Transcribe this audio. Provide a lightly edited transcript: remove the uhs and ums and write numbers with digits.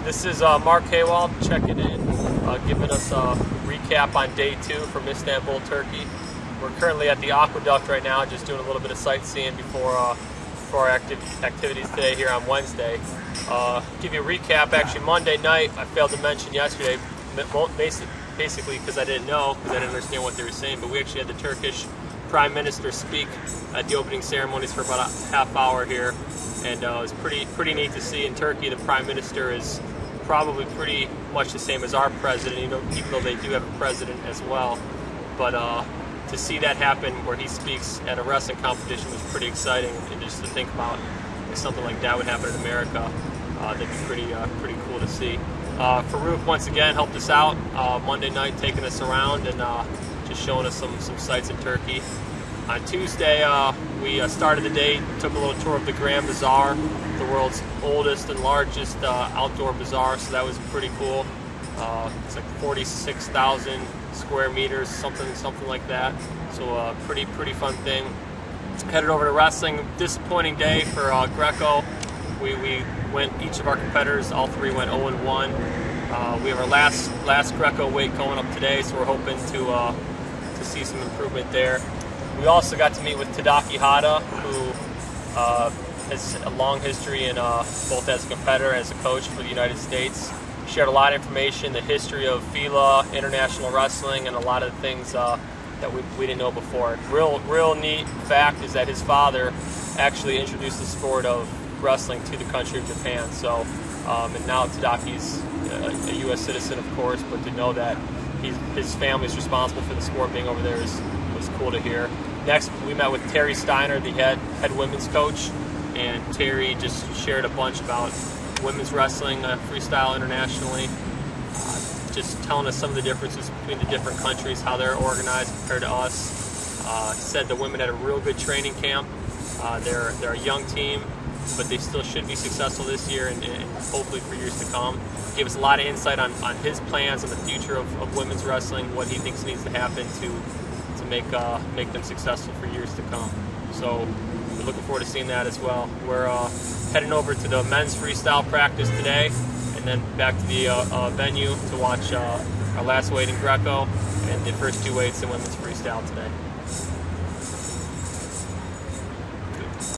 This is Mark Hawald checking in, giving us a recap on day 2 from Istanbul, Turkey. We're currently at the aqueduct right now, just doing a little bit of sightseeing before our activities today here on Wednesday. Give you a recap. Actually, Monday night, I failed to mention yesterday, basically because I didn't know, because I didn't understand what they were saying, but we actually had the Turkish Prime Minister speak at the opening ceremonies for about a half hour here. And it was pretty neat to see. In Turkey, the Prime Minister is probably pretty much the same as our president, even though they do have a president as well. But to see that happen where he speaks at a wrestling competition was pretty exciting. And just to think about if something like that would happen in America, that'd be pretty cool to see. Farouk once again helped us out Monday night, taking us around and just showing us some sights in Turkey. On Tuesday, we started the day, took a little tour of the Grand Bazaar, the world's oldest and largest outdoor bazaar, so that was pretty cool. It's like 46,000 square meters, something like that. So pretty fun thing. Headed over to wrestling. Disappointing day for Greco. We went, each of our competitors, all 3 went 0-1. We have our last Greco weight going up today, so we're hoping to see some improvement there. We also got to meet with Tadaki Hata, who has a long history in both as a competitor and as a coach for the United States. Shared a lot of information, the history of FILA, international wrestling, and a lot of the things that we didn't know before. Real neat fact is that his father actually introduced the sport of wrestling to the country of Japan. So, and now Tadaki's a U.S. citizen, of course, but to know that his family's responsible for the sport being over there was cool to hear. Next, we met with Terry Steiner, the head women's coach, and Terry just shared a bunch about women's wrestling, freestyle internationally, just telling us some of the differences between the different countries, how they're organized compared to us. Said the women had a real good training camp. They're a young team, but they still should be successful this year and hopefully for years to come. Gave us a lot of insight on his plans and the future of women's wrestling, what he thinks needs to happen to make them successful for years to come. So we're looking forward to seeing that as well. We're heading over to the men's freestyle practice today, and then back to the venue to watch our last weight in Greco and the first 2 weights in women's freestyle today.